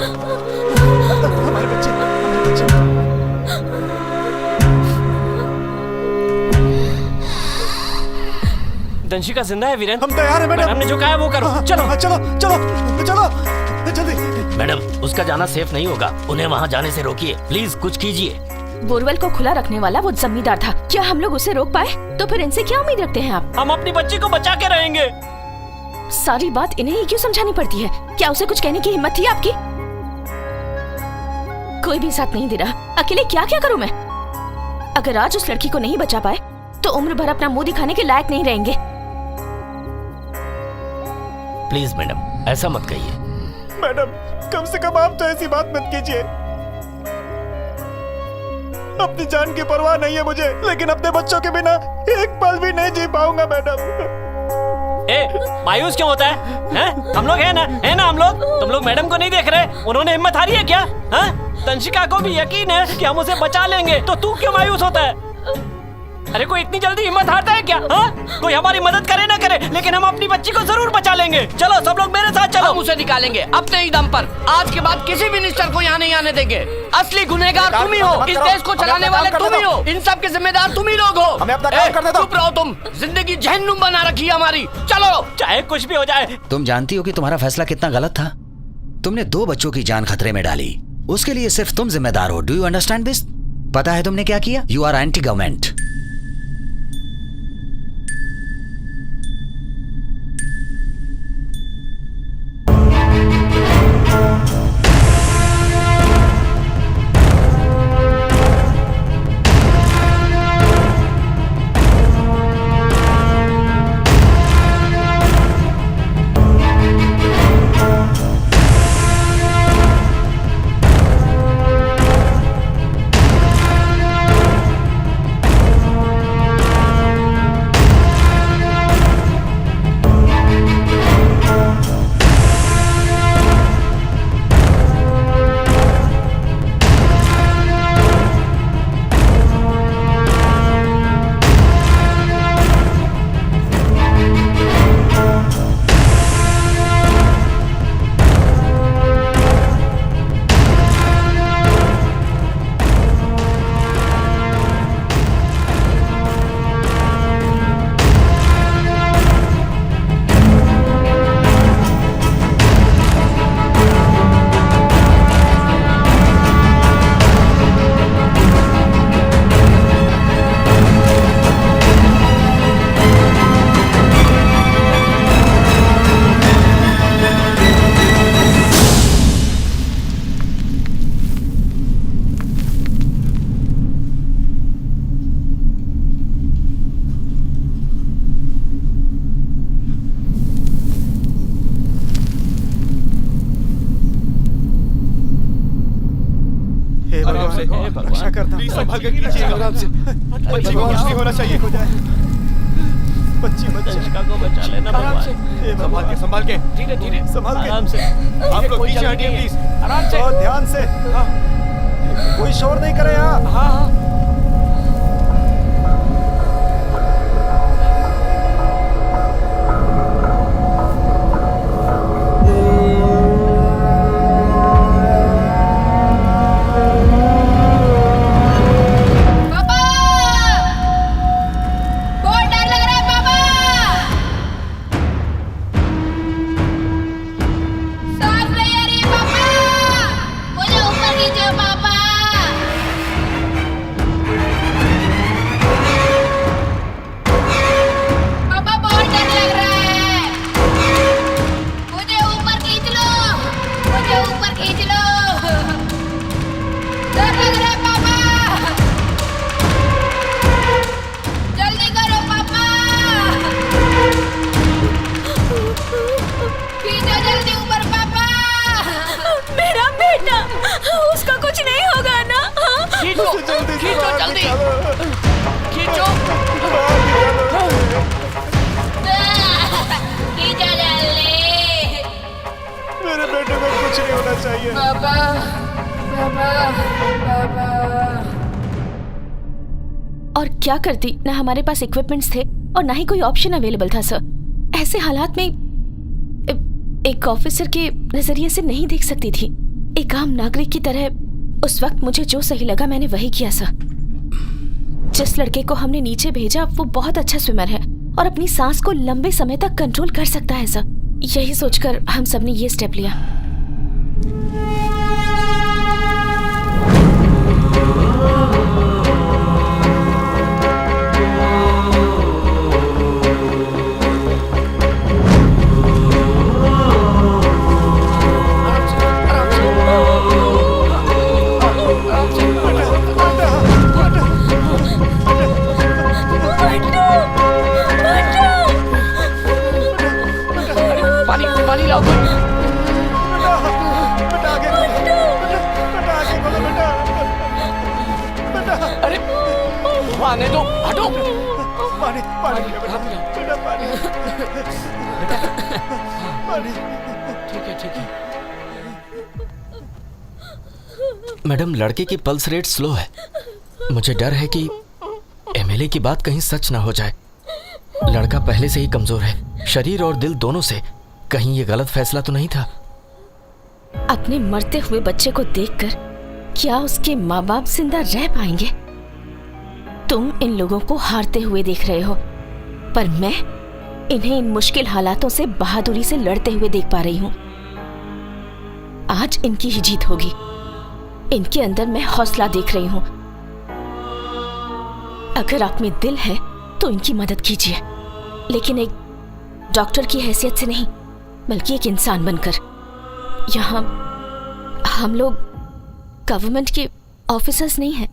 हमारे बच्चे, हमारे बच्चे। दंशिका जिंदा है वीरेन? हम तैयार हैं मैडम। हमने जो कहा है वो करो। चलो चलो चलो चलो जल्दी। मैडम, उसका जाना सेफ नहीं होगा, उन्हें वहाँ जाने से रोकिए प्लीज, कुछ कीजिए। बोरवेल को खुला रखने वाला वो जमींदार था, क्या हम लोग उसे रोक पाए? तो फिर इनसे क्या उम्मीद रखते हैं आप? हम अपनी बच्ची को बचा के रहेंगे। सारी बात इन्हें ही क्यों समझानी पड़ती है? क्या उसे कुछ कहने की हिम्मत थी आपकी? कोई भी साथ नहीं दे रहा, अकेले क्या क्या करूं मैं? अगर आज उस लड़की को नहीं बचा पाए तो उम्र भर अपना मुंह दिखाने के लायक नहीं रहेंगे। प्लीज मैडम, ऐसा मत कहिए। मैडम, कम से कम आप तो ऐसी बात मत कीजिए। अपनी जान की परवाह नहीं है मुझे, लेकिन अपने बच्चों के बिना एक पल भी नहीं जी पाऊंगा मैडम। मायूस क्यों होता है? हैं? हम लोग हैं ना हम लोग? तुम लोग मैडम को नहीं देख रहे? उन्होंने हिम्मत हारी है क्या? हैं? तंशिका को भी यकीन है कि हम उसे बचा लेंगे, तो तू क्यों मायूस होता है? अरे कोई इतनी जल्दी हिम्मत हारता है क्या? हाँ? कोई हमारी मदद करे ना करे, लेकिन हम अपनी बच्ची को जरूर बचा लेंगे। चलो सब लोग मेरे साथ चलो। हम उसे निकालेंगे अपने ही दम पर। आज के बाद किसी मिनिस्टर को यहाँ नहीं आने देंगे। असली गुनहगार तुम ही हो, इस देश को चलाने वाले तुम ही हो, इन सब के जिम्मेदार तुम ही लोग हो। हमें अपना काम करने दो। चुप रहो तुम, जिंदगी जहन्नुम बना रखी है हमारी। चलो, चाहे कुछ भी हो जाए। तुम जानती हो कि तुम्हारा फैसला कितना गलत था? तुमने 2 बच्चों की जान खतरे में डाली, उसके लिए सिर्फ तुम जिम्मेदार हो। Do you understand this? पता है तुमने क्या किया? You are anti government. रक्षा करता, संभाल के कीजिएगा। बच्ची को कुछ नहीं होना चाहिए। बच्ची को बचा लेना भगवान। संभाल के धीरे धीरे संभाल के। आराम से। आप लोग पीछे हटिए प्लीज, आराम से। और ध्यान से। कोई शोर नहीं करे यहाँ। हाँ। खींचो जल्दी, खींचो। मेरे बेटे को कुछ नहीं होना चाहिए। पापा, पापा, पापा। और क्या करती, ना हमारे पास इक्विपमेंट्स थे और ना ही कोई ऑप्शन अवेलेबल था सर। ऐसे हालात में एक ऑफिसर के नजरिए से नहीं देख सकती थी। एक आम नागरिक की तरह उस वक्त मुझे जो सही लगा मैंने वही किया सर। जिस लड़के को हमने नीचे भेजा वो बहुत अच्छा स्विमर है और अपनी सांस को लंबे समय तक कंट्रोल कर सकता है सर। यही सोचकर हम सबने ये स्टेप लिया। पानी लाओ। बेटा आगे खोलो, बेटा आगे खोलो बेटा। अरे आने दो, हटो। पानी पानी लिया बेटा पानी। पानी। ठीक है। मैडम, लड़के की पल्स रेट स्लो है। मुझे डर है कि एमएलए की बात कहीं सच ना हो जाए। लड़का पहले से ही कमजोर है, शरीर और दिल दोनों से। कहीं ये गलत फैसला तो नहीं था? अपने मरते हुए बच्चे को देखकर क्या उसके माँ बाप जिंदा रह पाएंगे? तुम इन लोगों को हारते हुए देख रहे हो, पर मैं इन्हें इन मुश्किल हालातों से बहादुरी से लड़ते हुए देख पा रही हूँ। आज इनकी ही जीत होगी। इनके अंदर मैं हौसला देख रही हूँ। अगर आप में दिल है तो इनकी मदद कीजिए, लेकिन एक डॉक्टर की हैसियत से नहीं, बल्कि एक इंसान बनकर। यहाँ हम लोग गवर्नमेंट के ऑफिसर्स नहीं हैं।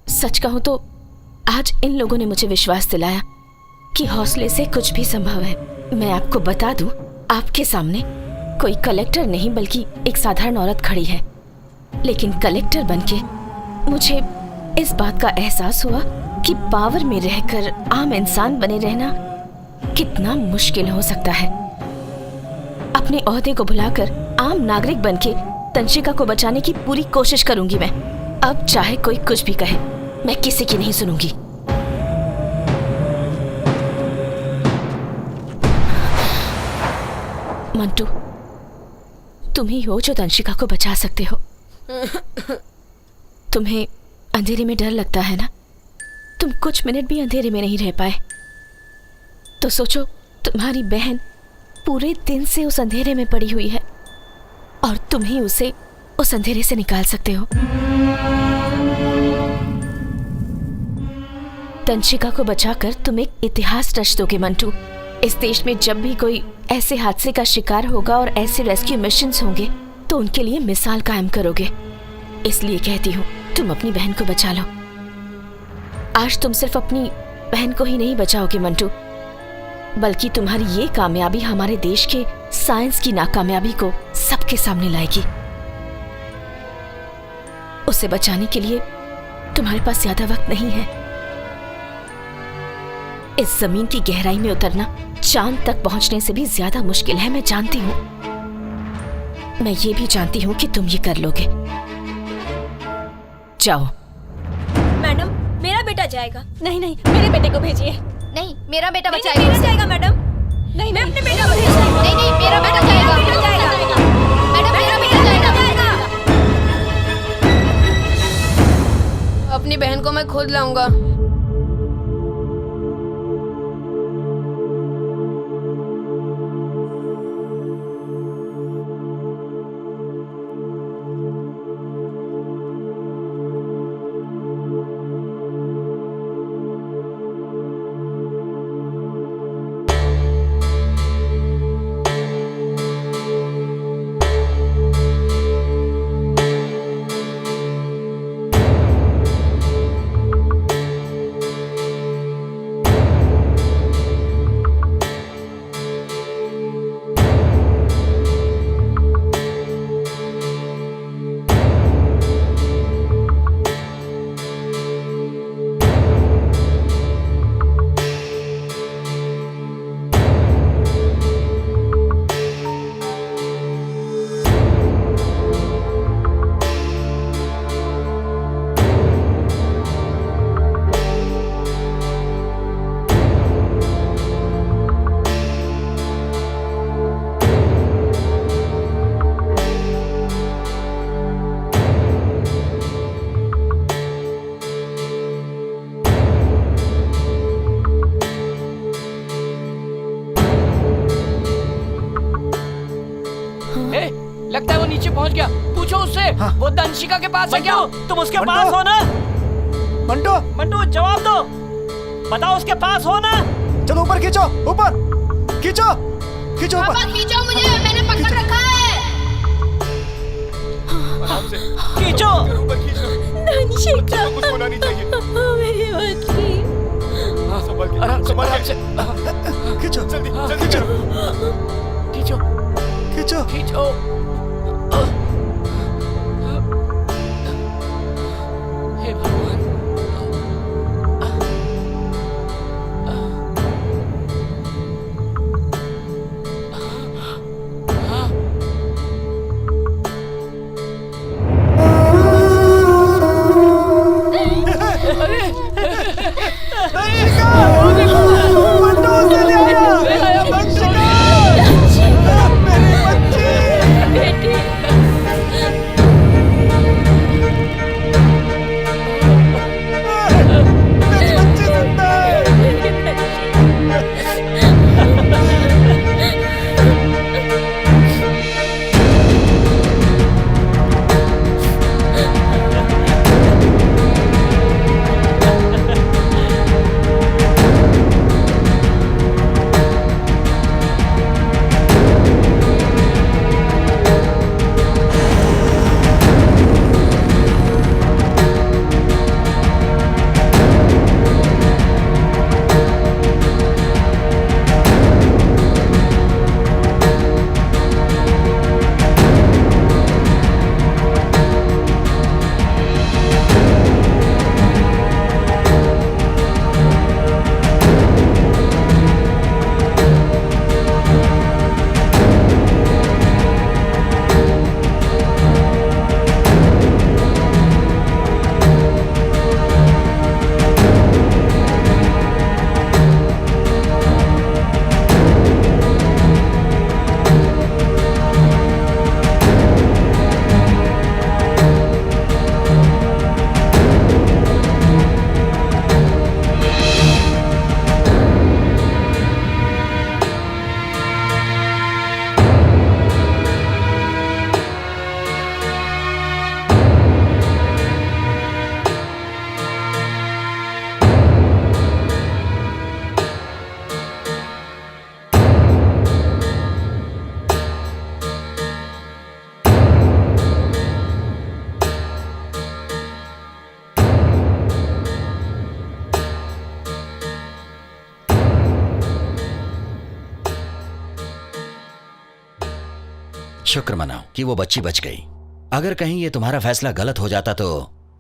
सच कहूं तो आज इन लोगों ने मुझे विश्वास दिलाया कि हौसले से कुछ भी संभव है। मैं आपको बता दूं, आपके सामने कोई कलेक्टर नहीं बल्कि एक साधारण औरत खड़ी है, लेकिन कलेक्टर बनके मुझे इस बात का एहसास हुआ कि पावर में रहकर आम इंसान बने रहना कितना मुश्किल हो सकता है। अपने ओहदे को भुलाकर आम नागरिक बनके तंशिका को बचाने की पूरी कोशिश करूंगी मैं। अब चाहे कोई कुछ भी कहे, मैं किसी की नहीं सुनूंगी। मंटू, तुम ही हो जो तंशिका को बचा सकते हो। तुम्हें अंधेरे में डर लगता है ना? तुम कुछ मिनट भी अंधेरे में नहीं रह पाए, तो सोचो तुम्हारी बहन पूरे दिन से उस अंधेरे में पड़ी हुई है और तुम ही उसे उस अंधेरे से निकाल सकते हो। तंशिका को बचाकर तुम एक इतिहास रच दोगे मंटू। इस देश में जब भी कोई ऐसे हादसे का शिकार होगा और ऐसे रेस्क्यू मिशंस होंगे तो उनके लिए मिसाल कायम करोगे। इसलिए कहती हूँ, तुम अपनी बहन को बचा लो। आज तुम सिर्फ अपनी बहन को ही नहीं बचाओगे मंटू, बल्कि तुम्हारी ये कामयाबी हमारे देश के साइंस की नाकामयाबी को सबके सामने लाएगी। उसे बचाने के लिए तुम्हारे पास ज्यादा वक्त नहीं है। इस जमीन की गहराई में उतरना चांद तक पहुंचने से भी ज्यादा मुश्किल है, मैं जानती हूं। मैं ये भी जानती हूं कि तुम ये कर लोगे। जाओ। मैडम, मेरा बेटा जाएगा। नहीं, मेरे बेटे को भेजिए। नहीं, मेरा बेटा नहीं, बचाएगा। मेरा जाएगा मैडम। नहीं, मैं अपने बेटा को भेजना। नहीं, मेरा बेटा जाएगा। मैडम, मेरा बेटा जाएगा। अपनी बहन को मैं खुद लाऊंगा। लगता है वो नीचे पहुंच गया। पूछो उससे, वो दंशिका के पास है क्या? तुम उसके पास हो ना? मंटो मंटू जवाब दो, बताओ उसके पास हो ना? चलो ऊपर खींचो, ऊपर खींचो, खींचो ऊपर। पापा खींचो मुझे, मैंने पकड़ रखा है। खींचो। दंशिका, कुछ होना नहीं चाहिए। मेरी बच्ची। आराम से खींचो, जल्दी जल्दी खींचो, खींचो खींचो। खींचो। हे भगवान। शुक्र मनाओ कि वो बच्ची बच गई। अगर कहीं ये तुम्हारा फैसला गलत हो जाता तो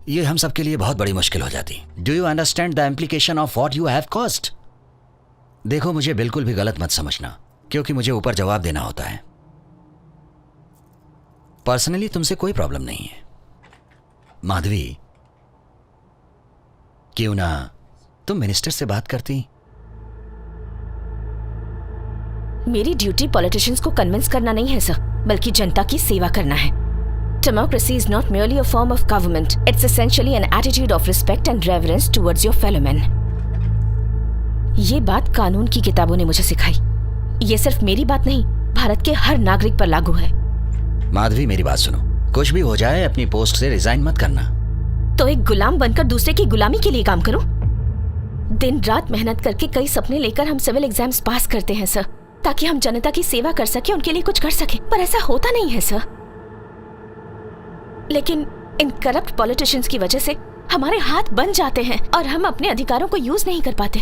ये हम सबके लिए बहुत बड़ी मुश्किल हो जाती। Do you understand the implication of what you have cost? देखो, मुझे बिल्कुल भी गलत मत समझना, क्योंकि मुझे ऊपर जवाब देना होता है। पर्सनली तुमसे कोई प्रॉब्लम नहीं है। माधवी, क्यों ना तुम मिनिस्टर से बात करती? मेरी ड्यूटी पॉलिटिशियंस को कन्विंस करना नहीं है सर, बल्कि जनता की सेवा करना है। Democracy is not merely a form of government. It's essentially an attitude of respect and reverence towards your fellow men. ये बात कानून की किताबों ने मुझे सिखाई। ये सिर्फ मेरी बात नहीं, भारत के हर नागरिक पर लागू है। माधवी, मेरी बात सुनो। कुछ भी हो जाए, अपनी पोस्ट से रिजाइन मत करना। तो एक गुलाम बनकर दूसरे की गुलामी के लिए काम करो? दिन रात मेहनत करके कई सपने लेकर हम सिविल एग्जाम्स पास करते हैं सर, ताकि हम जनता की सेवा कर सके, उनके लिए कुछ कर सके, पर ऐसा होता नहीं है सर। लेकिन इन करप्ट पॉलिटिशियंस की वजह से हमारे हाथ बन जाते हैं और हम अपने अधिकारों को यूज नहीं कर पाते।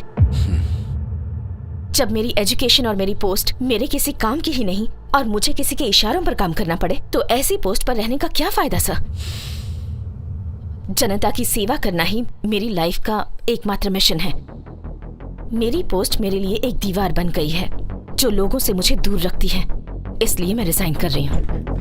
जब मेरी एजुकेशन और मेरी पोस्ट मेरे किसी काम की ही नहीं और मुझे किसी के इशारों पर काम करना पड़े, तो ऐसी पोस्ट पर रहने का क्या फायदा सर? जनता की सेवा करना ही मेरी लाइफ का एकमात्र मिशन है। मेरी पोस्ट मेरे लिए एक दीवार बन गई है जो लोगों से मुझे दूर रखती है, इसलिए मैं रिजाइन कर रही हूँ।